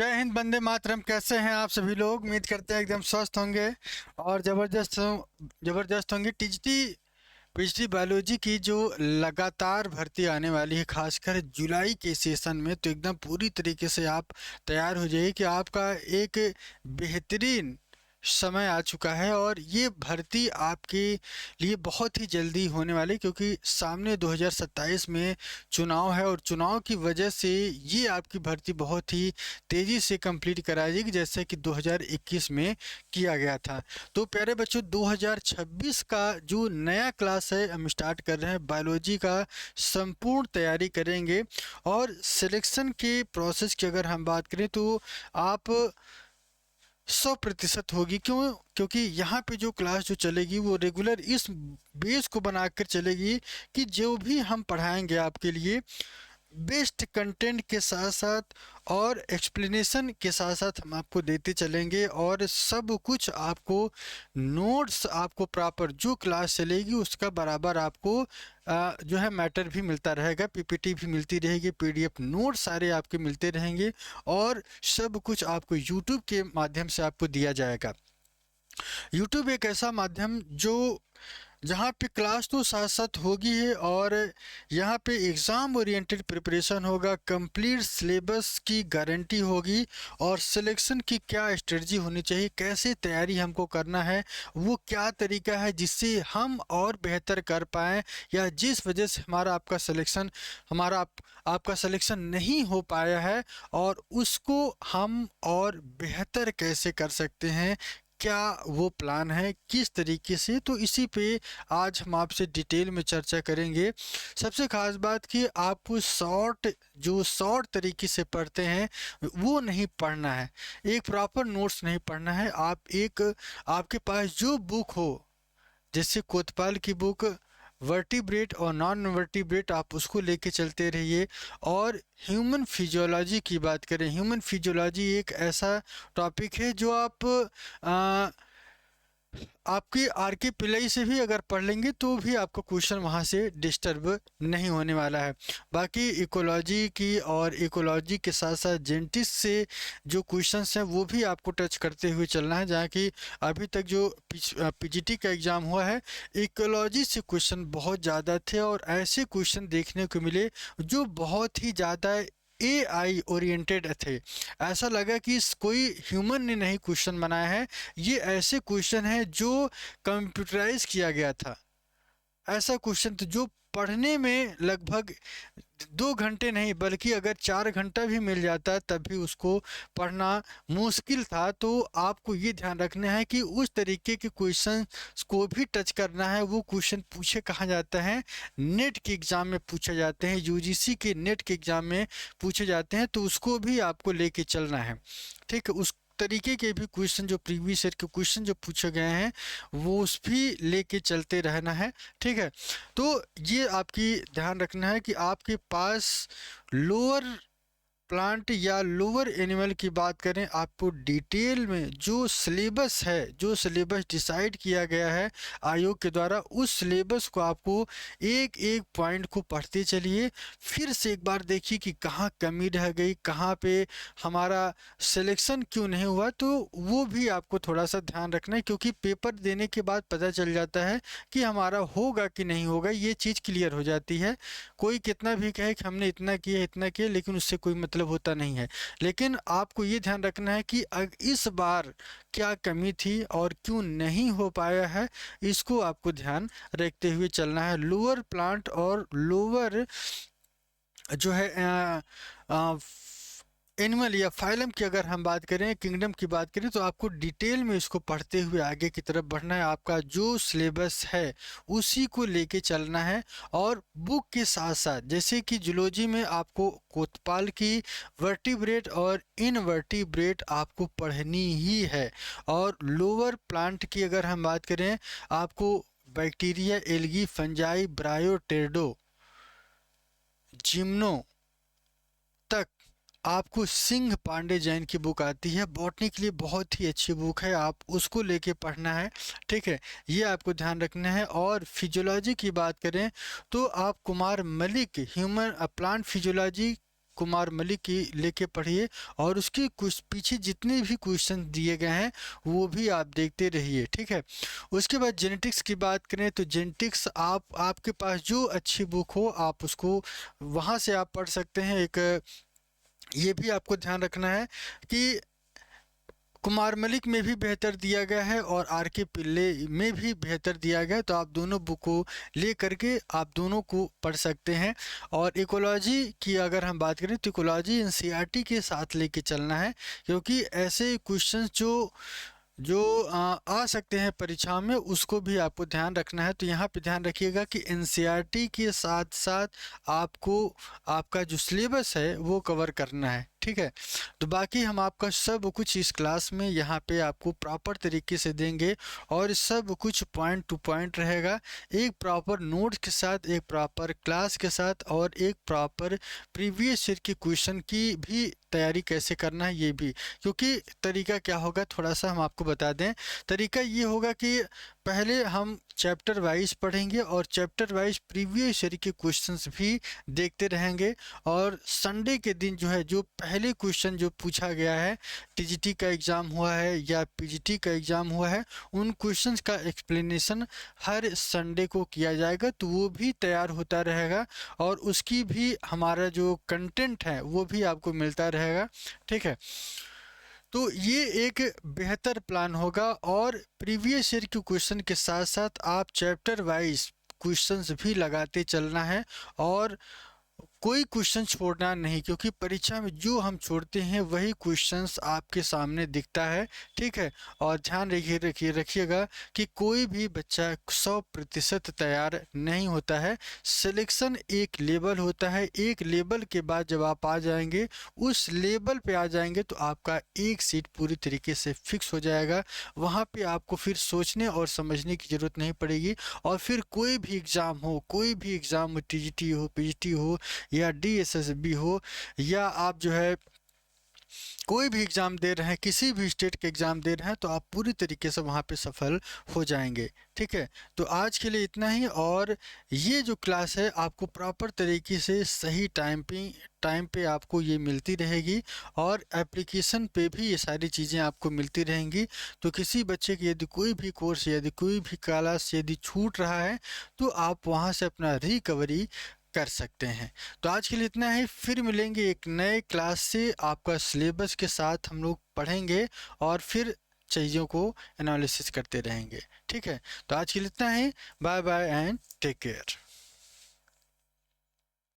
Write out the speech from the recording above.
जय हिंद, वंदे मातरम। कैसे हैं आप सभी लोग? उम्मीद करते हैं एकदम स्वस्थ होंगे और जबरदस्त होंगे। टीजीटी पीजीटी बायोलॉजी की जो लगातार भर्ती आने वाली है, खासकर जुलाई के सेशन में, तो एकदम पूरी तरीके से आप तैयार हो जाइए कि आपका एक बेहतरीन समय आ चुका है और ये भर्ती आपके लिए बहुत ही जल्दी होने वाली, क्योंकि सामने 2027 में चुनाव है और चुनाव की वजह से ये आपकी भर्ती बहुत ही तेज़ी से कंप्लीट कराई जाएगी, जैसे कि 2021 में किया गया था। तो प्यारे बच्चों, 2026 का जो नया क्लास है हम स्टार्ट कर रहे हैं, बायोलॉजी का संपूर्ण तैयारी करेंगे। और सिलेक्शन के प्रोसेस की अगर हम बात करें तो आप 100% होगी। क्यों? क्योंकि यहाँ पे जो क्लास जो चलेगी वो रेगुलर इस बेस को बनाकर चलेगी कि जो भी हम पढ़ाएंगे आपके लिए बेस्ट कंटेंट के साथ साथ और एक्सप्लेनेशन के साथ साथ हम आपको देते चलेंगे, और सब कुछ आपको नोट्स आपको प्रॉपर जो क्लास चलेगी उसका बराबर आपको जो है मैटर भी मिलता रहेगा, पीपीटी भी मिलती रहेगी, पीडीएफ नोट सारे आपके मिलते रहेंगे और सब कुछ आपको यूट्यूब के माध्यम से आपको दिया जाएगा। यूट्यूब एक ऐसा माध्यम जो जहाँ पे क्लास तो साथ साथ होगी है और यहाँ पे एग्ज़ाम ओरिएंटेड प्रिपरेशन होगा, कंप्लीट सिलेबस की गारंटी होगी और सिलेक्शन की क्या स्ट्रेटजी होनी चाहिए, कैसे तैयारी हमको करना है, वो क्या तरीका है जिससे हम और बेहतर कर पाएँ, या जिस वजह से आपका सिलेक्शन नहीं हो पाया है और उसको हम और बेहतर कैसे कर सकते हैं, क्या वो प्लान है, किस तरीके से। तो इसी पे आज हम आपसे डिटेल में चर्चा करेंगे। सबसे खास बात कि आपको शॉर्ट तरीके से पढ़ते हैं वो नहीं पढ़ना है, एक प्रॉपर नोट्स नहीं पढ़ना है। आपके पास जो बुक हो, जैसे कोतवाल की बुक वर्टिब्रेट और नॉन वर्टिब्रेट, आप उसको लेके चलते रहिए। और ह्यूमन फिजियोलॉजी की बात करें, ह्यूमन फिजियोलॉजी एक ऐसा टॉपिक है जो आपकी आर के पिल्लई से भी अगर पढ़ लेंगे तो भी आपको क्वेश्चन वहाँ से डिस्टर्ब नहीं होने वाला है। बाकी इकोलॉजी की और इकोलॉजी के साथ साथ जेनेटिक्स से जो क्वेश्चंस हैं वो भी आपको टच करते हुए चलना है, जहाँ की अभी तक जो पीजीटी का एग्ज़ाम हुआ है, इकोलॉजी से क्वेश्चन बहुत ज़्यादा थे और ऐसे क्वेश्चन देखने को मिले जो बहुत ही ज़्यादा एआई ओरिएंटेड थे। ऐसा लगा कि कोई ह्यूमन ने नहीं क्वेश्चन बनाया है, ये ऐसे क्वेश्चन है जो कंप्यूटराइज किया गया था। ऐसा क्वेश्चन तो जो पढ़ने में लगभग 2 घंटे नहीं बल्कि अगर 4 घंटा भी मिल जाता तब भी उसको पढ़ना मुश्किल था। तो आपको ये ध्यान रखना है कि उस तरीके के क्वेश्चन को भी टच करना है। वो क्वेश्चन पूछे कहाँ जाता है, नेट के एग्ज़ाम में पूछे जाते हैं, यूजीसी के नेट के एग्ज़ाम में पूछे जाते हैं, तो उसको भी आपको लेके चलना है। ठीक है, उस तरीके के भी क्वेश्चन जो प्रीवियस ईयर के क्वेश्चन जो पूछे गए हैं वो उस भी लेके चलते रहना है। ठीक है, तो ये आपकी ध्यान रखना है कि आपके पास लोअर प्लांट या लोअर एनिमल की बात करें, आपको डिटेल में जो सिलेबस है, जो सिलेबस डिसाइड किया गया है आयोग के द्वारा, उस सिलेबस को आपको एक एक पॉइंट को पढ़ते चलिए। फिर से एक बार देखिए कि कहाँ कमी रह गई, कहाँ पे हमारा सिलेक्शन क्यों नहीं हुआ, तो वो भी आपको थोड़ा सा ध्यान रखना है, क्योंकि पेपर देने के बाद पता चल जाता है कि हमारा होगा कि नहीं होगा, ये चीज़ क्लियर हो जाती है। कोई कितना भी कहे कि हमने इतना किया, लेकिन उससे कोई मतलब होता नहीं है। लेकिन आपको ये ध्यान रखना है कि इस बार क्या कमी थी और क्यों नहीं हो पाया है, इसको आपको ध्यान रखते हुए चलना है। लोअर प्लांट और लोअर जो है एनिमल या फाइलम की अगर हम बात करें, किंगडम की बात करें, तो आपको डिटेल में इसको पढ़ते हुए आगे की तरफ बढ़ना है। आपका जो सिलेबस है उसी को लेके चलना है। और बुक के साथ साथ जैसे कि जूलॉजी में आपको कोतवाल की वर्टिब्रेट और इनवर्टिब्रेट आपको पढ़नी ही है। और लोअर प्लांट की अगर हम बात करें, आपको बैक्टीरिया, एल्गी, फंजाई, ब्रायोटेडो, जिम्नो तक आपको सिंह पांडे जैन की बुक आती है। बॉटनी के लिए बहुत ही अच्छी बुक है, आप उसको लेके पढ़ना है। ठीक है, ये आपको ध्यान रखना है। और फिजियोलॉजी की बात करें तो आप Kumar Malik human plant physiology Kumar Malik की लेके पढ़िए और उसके कुछ पीछे जितने भी क्वेश्चन दिए गए हैं वो भी आप देखते रहिए, ठीक है। उसके बाद जेनेटिक्स की बात करें तो जेनेटिक्स आपके पास जो अच्छी बुक हो आप उसको वहाँ से आप पढ़ सकते हैं। एक ये भी आपको ध्यान रखना है कि कुमार मलिक में भी बेहतर दिया गया है और आर के पिल्ले में भी बेहतर दिया गया है, तो आप दोनों बुक को ले करके आप दोनों को पढ़ सकते हैं। और इकोलॉजी की अगर हम बात करें तो इकोलॉजी एनसीईआरटी के साथ लेके चलना है, क्योंकि ऐसे क्वेश्चंस जो जो आ सकते हैं परीक्षा में उसको भी आपको ध्यान रखना है। तो यहाँ पे ध्यान रखिएगा कि एनसीईआरटी के साथ साथ आपको आपका जो सिलेबस है वो कवर करना है, ठीक है। तो बाकी हम आपका सब कुछ इस क्लास में यहाँ पे आपको प्रॉपर तरीके से देंगे और सब कुछ पॉइंट टू पॉइंट रहेगा, एक प्रॉपर नोट्स के साथ, एक प्रॉपर क्लास के साथ और एक प्रॉपर प्रीवियस ईयर के क्वेश्चन की भी तैयारी कैसे करना है ये भी। क्योंकि तरीका क्या होगा थोड़ा सा हम आपको बता दें, तरीका ये होगा कि पहले हम चैप्टर वाइज पढ़ेंगे और चैप्टर वाइज प्रीवियस ईयर के क्वेश्चंस भी देखते रहेंगे। और संडे के दिन जो है जो पहले क्वेश्चन जो पूछा गया है, टीजीटी का एग्ज़ाम हुआ है या पीजीटी का एग्ज़ाम हुआ है, उन क्वेश्चंस का एक्सप्लेनेशन हर संडे को किया जाएगा, तो वो भी तैयार होता रहेगा और उसकी भी हमारा जो कंटेंट है वो भी आपको मिलता रहेगा, ठीक है। तो ये एक बेहतर प्लान होगा और प्रीवियस ईयर के क्वेश्चन के साथ साथ आप चैप्टर वाइज क्वेश्चंस भी लगाते चलना है और कोई क्वेश्चन छोड़ना नहीं, क्योंकि परीक्षा में जो हम छोड़ते हैं वही क्वेश्चंस आपके सामने दिखता है, ठीक है। और ध्यान रखिएगा कि कोई भी बच्चा 100% तैयार नहीं होता है। सिलेक्शन एक लेवल होता है, एक लेवल के बाद जब आप आ जाएंगे, उस लेवल पे आ जाएंगे तो आपका एक सीट पूरी तरीके से फिक्स हो जाएगा। वहाँ पे आपको फिर सोचने और समझने की ज़रूरत नहीं पड़ेगी और फिर कोई भी एग्ज़ाम हो, टीजीटी हो, पीजीटी हो या डीएसएसबी हो, या आप जो है कोई भी एग्ज़ाम दे रहे हैं, किसी भी स्टेट के एग्ज़ाम दे रहे हैं, तो आप पूरी तरीके से वहाँ पे सफल हो जाएंगे, ठीक है। तो आज के लिए इतना ही और ये जो क्लास है आपको प्रॉपर तरीके से सही टाइम पे आपको ये मिलती रहेगी और एप्लीकेशन पे भी ये सारी चीज़ें आपको मिलती रहेंगी। तो किसी बच्चे की यदि कोई भी कोर्स, यदि कोई भी क्लास यदि छूट रहा है तो आप वहाँ से अपना रिकवरी कर सकते हैं। तो आज के लिए इतना ही, फिर मिलेंगे एक नए क्लास से, आपका सिलेबस के साथ हम लोग पढ़ेंगे और फिर चीज़ों को एनालिसिस करते रहेंगे, ठीक है। तो आज के लिए इतना ही, bye bye and take care.